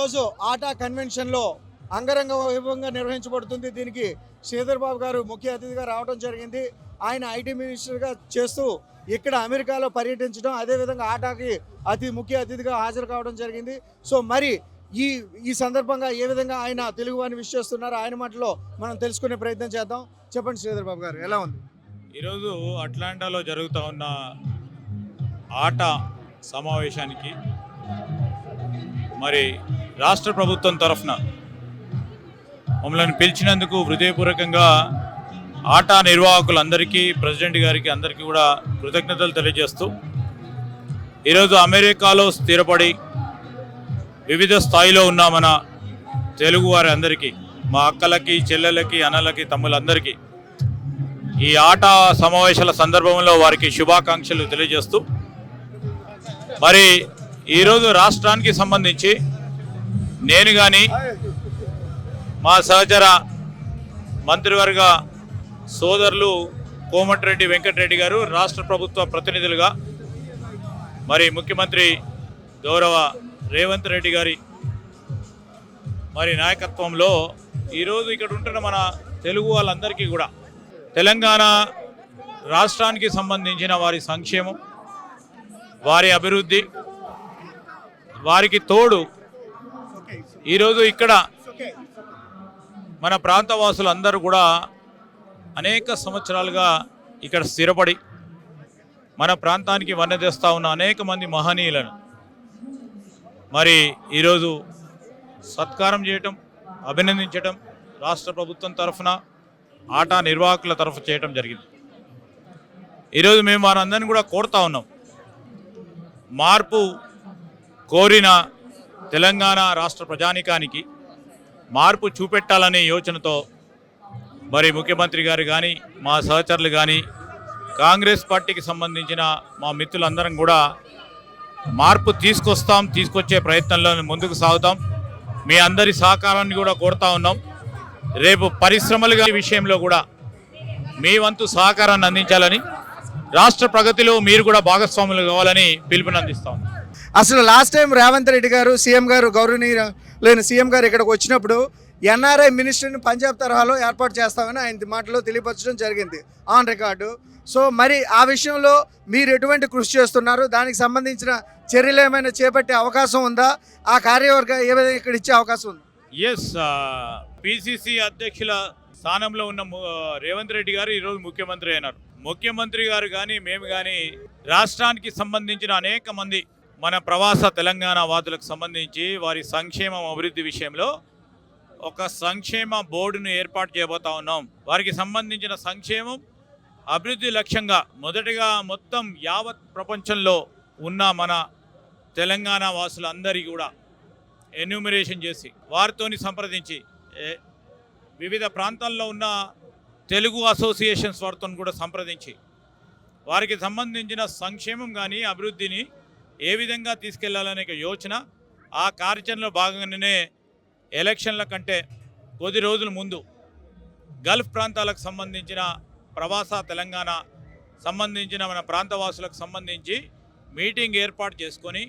ఈరోజు ఆటా కన్వెన్షన్లో అంగరంగ వైభవంగా నిర్వహించబడుతుంది. దీనికి శ్రీధర్ బాబు గారు ముఖ్య అతిథిగా రావడం జరిగింది. ఆయన ఐటీ మినిస్టర్గా చేస్తూ ఇక్కడ అమెరికాలో పర్యటించడం, అదేవిధంగా ఆటాకి ముఖ్య అతిథిగా హాజరు కావడం జరిగింది. సో మరి ఈ సందర్భంగా ఏ విధంగా ఆయన తెలుగు వారిని విష్ చేస్తున్నారో ఆయన మాటలో మనం తెలుసుకునే ప్రయత్నం చేద్దాం. చెప్పండి శ్రీధర్ బాబు గారు, ఎలా ఉంది? ఈరోజు అట్లాంటాలో జరుగుతూ ఉన్న ఆట సమావేశానికి మరి రాష్ట్ర ప్రభుత్వం తరఫున మమ్మల్ని పిలిచినందుకు హృదయపూర్వకంగా ఆటా నిర్వాహకులందరికీ, ప్రెసిడెంట్ గారికి అందరికీ కూడా కృతజ్ఞతలు తెలియజేస్తూ ఈరోజు అమెరికాలో స్థిరపడి వివిధ స్థాయిలో ఉన్న మన తెలుగు వారి అందరికీ, మా అక్కలకి, చెల్లెలకి, అన్నలకి, తమ్ములందరికీ ఈ ఆటా సమావేశాల సందర్భంలో వారికి శుభాకాంక్షలు తెలియజేస్తూ మరి ఈరోజు రాష్ట్రానికి సంబంధించి నేను కానీ మా సహచర మంత్రివర్గ సోదరులు కోమటిరెడ్డి వెంకటరెడ్డి గారు రాష్ట్ర ప్రభుత్వ ప్రతినిధులుగా, మరి ముఖ్యమంత్రి గౌరవ రేవంత్ రెడ్డి గారి మరి నాయకత్వంలో ఈరోజు ఇక్కడ ఉంటున్న మన తెలుగు వాళ్ళందరికీ కూడా తెలంగాణ రాష్ట్రానికి సంబంధించిన వారి సంక్షేమం, వారి అభివృద్ధి, వారికి తోడు ఈరోజు ఇక్కడ మన ప్రాంతవాసులు అందరూ కూడా అనేక సంవత్సరాలుగా ఇక్కడ స్థిరపడి మన ప్రాంతానికి వన్నె తెస్తూ ఉన్న అనేక మంది మహనీయులను మరి ఈరోజు సత్కారం చేయటం, అభినందించటం రాష్ట్ర ప్రభుత్వం తరఫున, ఆటా నిర్వాహకుల తరఫు చేయటం జరిగింది. ఈరోజు మేము వారందరినీ కూడా కోరుతా ఉన్నాం, మార్పు కోరిన తెలంగాణ రాష్ట్ర ప్రజానికానికి మార్పు చూపెట్టాలనే యోచనతో మరి ముఖ్యమంత్రి గారు కానీ, మా సహచరులు కానీ, కాంగ్రెస్ పార్టీకి సంబంధించిన మా మిత్రులందరం కూడా మార్పు తీసుకొచ్చే ప్రయత్నంలో ముందుకు సాగుతాం. మీ అందరి సహకారాన్ని కూడా కోరుతా ఉన్నాం. రేపు పరిశ్రమల విషయంలో కూడా మీ వంతు సహకారాన్ని అందించాలని, రాష్ట్ర ప్రగతిలో మీరు కూడా భాగస్వాములు కావాలని పిలుపునందిస్తాం. అసలు లాస్ట్ టైం రేవంత్ రెడ్డి గారు, సీఎం గారు, గౌరవనీయులైన సీఎం గారు ఇక్కడికి వచ్చినప్పుడు ఎన్ఆర్ఐ మినిస్ట్రీని పంజాబ్ తరహాలో ఏర్పాటు చేస్తామని ఆయన మాటలో తెలియపరచడం జరిగింది ఆన్ రికార్డు. సో మరి ఆ విషయంలో మీరు ఎటువంటి కృషి చేస్తున్నారు? దానికి సంబంధించిన చర్యలు ఏమైనా చేపట్టే అవకాశం ఉందా? ఆ కార్యవర్గ ఏ విధంగా ఇక్కడ ఇచ్చే అవకాశం ఉంది? ఎస్, పిసిసి అధ్యక్షుల స్థానంలో ఉన్న రేవంత్ రెడ్డి గారు ఈరోజు ముఖ్యమంత్రి అయినారు. ముఖ్యమంత్రి గారు కానీ మేము కానీ రాష్ట్రానికి సంబంధించిన అనేక మంది మన ప్రవాస తెలంగాణ వాదులకు సంబంధించి వారి సంక్షేమం, అభివృద్ధి విషయంలో ఒక సంక్షేమ బోర్డును ఏర్పాటు చేయబోతా ఉన్నాం. వారికి సంబంధించిన సంక్షేమం, అభివృద్ధి లక్ష్యంగా మొదటిగా మొత్తం యావత్ ప్రపంచంలో ఉన్న మన తెలంగాణ వాసులందరికీ కూడా ఎన్యూమరేషన్ చేసి వారితోని సంప్రదించి వివిధ ప్రాంతాల్లో ఉన్న తెలుగు అసోసియేషన్స్ వారితో కూడా సంప్రదించి వారికి సంబంధించిన సంక్షేమం కానీ అభివృద్ధిని ఏ విధంగా తీసుకెళ్లాలనే యోచన, ఆ కార్యాచరణలో భాగంగానే ఎలక్షన్ల కంటే కొద్ది రోజుల ముందు గల్ఫ్ ప్రాంతాలకు సంబంధించిన ప్రవాస తెలంగాణ సంబంధించిన మన ప్రాంతవాసులకు సంబంధించి మీటింగ్ ఏర్పాటు చేసుకొని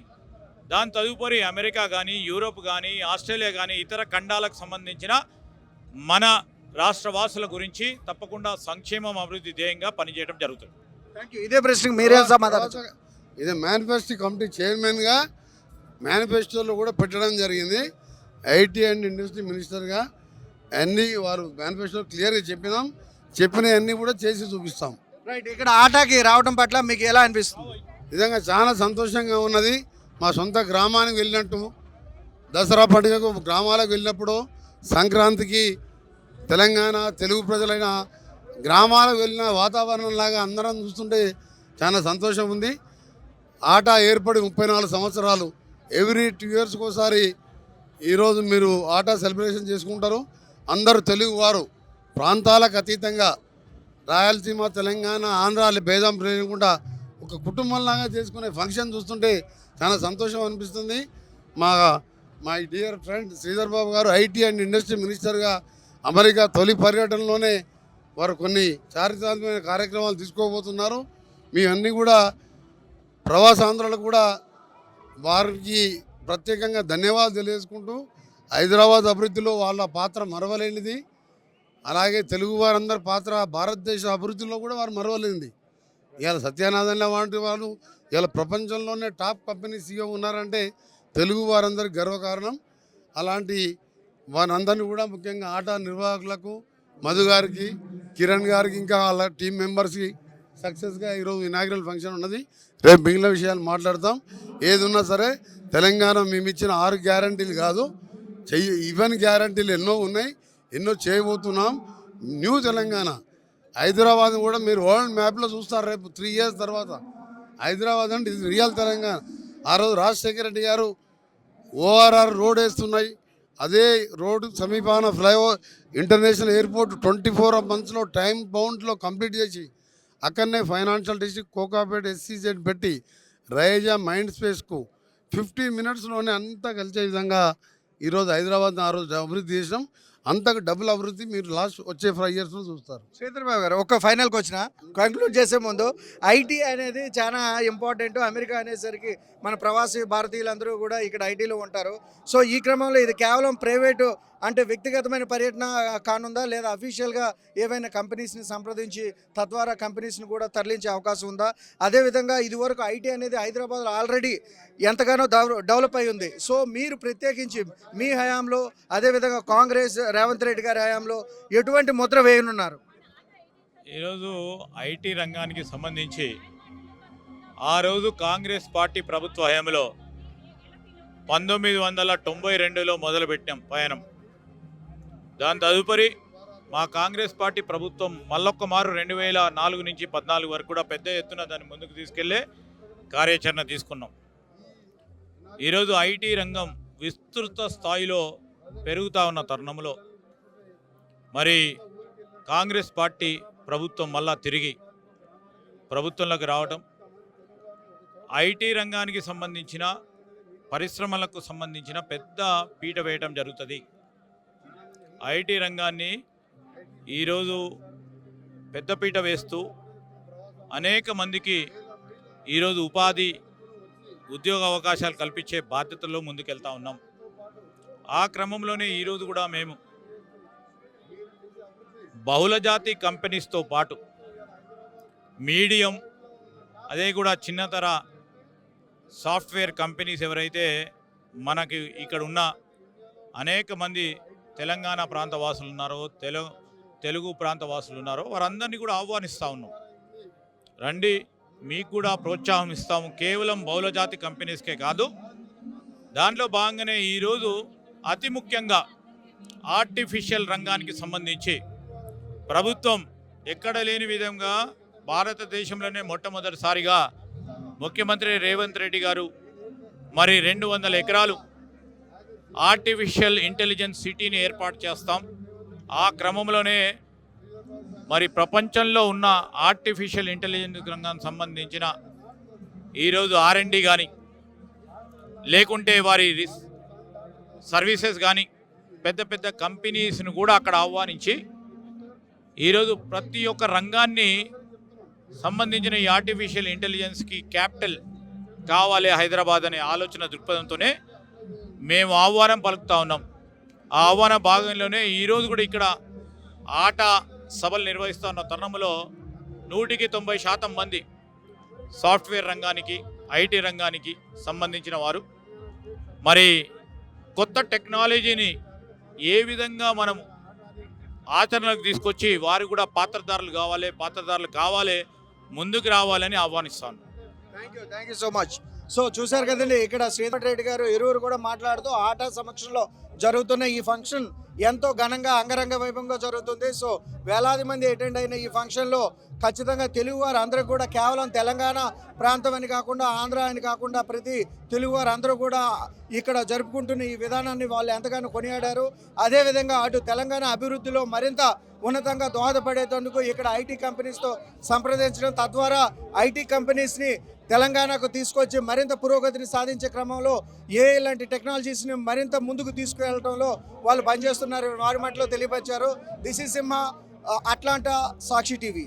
దాని తదుపరి అమెరికా కానీ, యూరోప్ కానీ, ఆస్ట్రేలియా కానీ ఇతర ఖండాలకు సంబంధించిన మన రాష్ట్రవాసుల గురించి తప్పకుండా సంక్షేమం, అభివృద్ధి ధ్యేయంగా పనిచేయడం జరుగుతుంది. ఇదే ప్రశ్న మీరే సమాధానం. ఇదే మేనిఫెస్టో కమిటీ చైర్మన్గా మేనిఫెస్టోలో కూడా పెట్టడం జరిగింది. ఐటీ అండ్ ఇండస్ట్రీ మినిస్టర్గా అన్నీ వారు మేనిఫెస్టో క్లియర్గా చెప్పినవన్నీ కూడా చేసి చూపిస్తాం. రైట్, ఇక్కడ ఆటాకి రావడం పట్ల మీకు ఎలా అనిపిస్తుంది? నిజంగా చాలా సంతోషంగా ఉన్నది. మా సొంత గ్రామానికి వెళ్ళినట్టు, దసరా పండుగకు గ్రామాలకు వెళ్ళినప్పుడు, సంక్రాంతికి తెలంగాణ తెలుగు ప్రజలైన గ్రామాలకు వెళ్ళిన వాతావరణంలాగా అందరం చూస్తుంటే చాలా సంతోషం ఉంది. ఆటా ఏర్పడి 34 సంవత్సరాలు, ఎవ్రీ 2 ఇయర్స్కి ఒకసారి ఈరోజు మీరు ఆటా సెలబ్రేషన్ చేసుకుంటారు. అందరూ తెలుగువారు ప్రాంతాలకు అతీతంగా రాయలసీమ, తెలంగాణ, ఆంధ్రాలు భేదం లేకుండా ఒక కుటుంబంలాగా చేసుకునే ఫంక్షన్ చూస్తుంటే చాలా సంతోషం అనిపిస్తుంది. మా డియర్ ఫ్రెండ్ శ్రీధర్ బాబు గారు ఐటీ అండ్ ఇండస్ట్రీ మినిస్టర్గా అమెరికా తొలి పర్యటనలోనే వారు కొన్ని చారిత్రాత్మకమైన కార్యక్రమాలు తీసుకోబోతున్నారు. మీ అన్నీ కూడా ప్రవాసాంధ్రులకు కూడా వారికి ప్రత్యేకంగా ధన్యవాదాలు తెలియజేసుకుంటూ హైదరాబాద్ అభివృద్ధిలో వాళ్ళ పాత్ర మరవలేనిది. అలాగే తెలుగు వారందరి పాత్ర భారతదేశ అభివృద్ధిలో కూడా వారు మరవలేనిది. ఇవాళ సత్యానాథన్ వంటి వాళ్ళు ఇవాళ ప్రపంచంలోనే టాప్ కంపెనీ సీఈఓ ఉన్నారంటే తెలుగు వారందరికి గర్వకారణం. అలాంటి వారందరినీ కూడా ముఖ్యంగా ఆట నిర్వాహకులకు, మధు గారికి, కిరణ్ గారికి, ఇంకా వాళ్ళ టీం మెంబర్స్కి సక్సెస్గా ఈరోజు ఇనాగ్రల్ ఫంక్షన్ ఉన్నది. రేపు మిగిలిన విషయాలు మాట్లాడతాం. ఏది ఉన్నా సరే తెలంగాణ మేము ఇచ్చిన 6 గ్యారంటీలు కాదు, ఇవన్నీ గ్యారంటీలు ఎన్నో ఉన్నాయి, ఎన్నో చేయబోతున్నాం. న్యూ తెలంగాణ హైదరాబాద్ కూడా మీరు వరల్డ్ మ్యాప్లో చూస్తారు రేపు 3 years తర్వాత. హైదరాబాద్ అంటే ఇది రియల్ తెలంగాణ. ఆ రోజు రాజశేఖర రెడ్డి గారు ORR రోడ్ వేస్తున్నాయి, అదే రోడ్డు సమీపాన ఫ్లైఓవర్ ఇంటర్నేషనల్ ఎయిర్పోర్ట్ 24 monthsలో టైం బౌండ్లో కంప్లీట్ చేసి అక్కడనే ఫైనాన్షియల్ డిస్ట్రిక్ట్ కోకాపేట SEZ పెట్టి రైజా మైండ్ స్పేస్కు 15 minutesలోనే అంతా కలిసే విధంగా ఈరోజు హైదరాబాద్ ఆ రోజు అభివృద్ధి చేసినాం. అంతకు డబుల్ అభివృద్ధి మీరు లాస్ట్ వచ్చే 5 yearsలో చూస్తారు. శ్రీధర్ బాబు గారు, ఒక ఫైనల్కి వచ్చిన కంక్లూడ్ చేసే ముందు ఐటీ అనేది చాలా ఇంపార్టెంట్. అమెరికా అనేసరికి మన ప్రవాసీ భారతీయులందరూ కూడా ఇక్కడ ఐటీలో ఉంటారు. సో ఈ క్రమంలో ఇది కేవలం ప్రైవేటు అంటే వ్యక్తిగతమైన పర్యటన కానుందా, లేదా అఫీషియల్గా ఏవైనా కంపెనీస్ని సంప్రదించి తద్వారా కంపెనీస్ని కూడా తరలించే అవకాశం ఉందా? అదేవిధంగా ఇదివరకు ఐటీ అనేది హైదరాబాద్లో ఆల్రెడీ ఎంతగానో డెవలప్ అయి ఉంది. సో మీరు ప్రత్యేకించి మీ హయాంలో, అదేవిధంగా కాంగ్రెస్ రేవంత్ రెడ్డి గారి హయాంలో ఎటువంటి ముద్ర వేయనున్నారు? ఈరోజు ఐటీ రంగానికి సంబంధించి ఆ రోజు కాంగ్రెస్ పార్టీ ప్రభుత్వ హయాంలో 1992లో మొదలుపెట్టాం పయనం. దాని తదుపరి మా కాంగ్రెస్ పార్టీ ప్రభుత్వం మళ్ళొక్క మారు 2004 నుంచి 14 వరకు కూడా పెద్ద ఎత్తున దాన్ని ముందుకు తీసుకెళ్లే కార్యాచరణ తీసుకున్నాం. ఈరోజు ఐటీ రంగం విస్తృత స్థాయిలో పెరుగుతూ ఉన్న తరుణంలో మరి కాంగ్రెస్ పార్టీ ప్రభుత్వం మళ్ళా తిరిగి ప్రభుత్వంలోకి రావడం, ఐటీ రంగానికి సంబంధించిన పరిశ్రమలకు సంబంధించిన పెద్ద పీట వేయటం జరుగుతుంది. ఐటీ రంగాన్ని ఈరోజు పెద్దపీట వేస్తూ అనేక మందికి ఈరోజు ఉద్యోగ అవకాశాలు కల్పించే బాధ్యతల్లో ముందుకెళ్తా ఉన్నాం. ఆ క్రమంలోనే ఈరోజు కూడా మేము బహుళజాతి కంపెనీస్తో పాటు మీడియం, అదే కూడా చిన్నతర సాఫ్ట్వేర్ కంపెనీస్ ఎవరైతే మనకి ఇక్కడ ఉన్న అనేక మంది తెలంగాణ ప్రాంత వాసులు ఉన్నారో, తెలుగు ప్రాంత వాసులు ఉన్నారో వారందరినీ కూడా ఆహ్వానిస్తూ ఉన్నాం. రండి, మీకు కూడా ప్రోత్సాహం ఇస్తాము. కేవలం బహుళజాతి కంపెనీస్కే కాదు, దాంట్లో భాగంగానే ఈరోజు అతి ముఖ్యంగా ఆర్టిఫిషియల్ రంగానికి సంబంధించి ప్రభుత్వం ఎక్కడ లేని విధంగా భారతదేశంలోనే మొట్టమొదటిసారిగా ముఖ్యమంత్రి రేవంత్ రెడ్డి గారు మరి 200 ఎకరాలు ఆర్టిఫిషియల్ ఇంటెలిజెన్స్ సిటీని ఏర్పాటు చేస్తాం. ఆ క్రమంలోనే మరి ప్రపంచంలో ఉన్న ఆర్టిఫిషియల్ ఇంటెలిజెన్స్ రంగానికి సంబంధించిన ఈరోజు R&D కానీ, లేకుంటే వారి సర్వీసెస్ కానీ పెద్ద పెద్ద కంపెనీస్ను కూడా అక్కడ ఆహ్వానించి ఈరోజు ప్రతి ఒక్క రంగాన్ని సంబంధించిన ఈ ఆర్టిఫిషియల్ ఇంటెలిజెన్స్కి క్యాపిటల్ కావాలి హైదరాబాద్ అనే ఆలోచన దృక్పథంతోనే మేము ఆహ్వానం పలుకుతా ఉన్నాం. ఆ ఆహ్వాన భాగంలోనే ఈరోజు కూడా ఇక్కడ ఆట సభలు నిర్వహిస్తూ ఉన్న తరుణంలో 190% మంది సాఫ్ట్వేర్ రంగానికి, ఐటీ రంగానికి సంబంధించిన వారు మరి కొత్త టెక్నాలజీని ఏ విధంగా మనం ఆచరణకు తీసుకొచ్చి వారు కూడా పాత్రదారులు కావాలి, ముందుకు రావాలని ఆహ్వానిస్తాను. Thank you so much. So చూశారు కదండి, ఇక్కడ శ్రీధర్ రెడ్డి గారు ఇరువురు కూడా మాట్లాడుతూ ఆటా సమక్షంలో జరుగుతున్న ఈ ఫంక్షన్ ఎంతో ఘనంగా అంగరంగ వైభవంగా జరుగుతుంది. సో వేలాది మంది అటెండ్ అయిన ఈ ఫంక్షన్లో ఖచ్చితంగా తెలుగు వారు అందరూ కూడా కేవలం తెలంగాణ ప్రాంతం అని కాకుండా, ఆంధ్ర అని కాకుండా ప్రతి తెలుగు వారు అందరూ కూడా ఇక్కడ జరుపుకుంటున్న ఈ విధానాన్ని వాళ్ళు ఎంతగానో కొనియాడారు. అదేవిధంగా అటు తెలంగాణ అభివృద్ధిలో మరింత ఉన్నతంగా దోహదపడేందుకు ఇక్కడ ఐటీ కంపెనీస్తో సంప్రదించడం, తద్వారా ఐటీ కంపెనీస్ని తెలంగాణకు తీసుకొచ్చి మరింత పురోగతిని సాధించే క్రమంలో ఇలాంటి టెక్నాలజీస్ని మరింత ముందుకు తీసుకువెళ్ళడంలో వాళ్ళు పనిచేస్తున్నారు వారి మట్లో తెలియపరిచారు. This is Simha, Atlanta, Sakshi TV.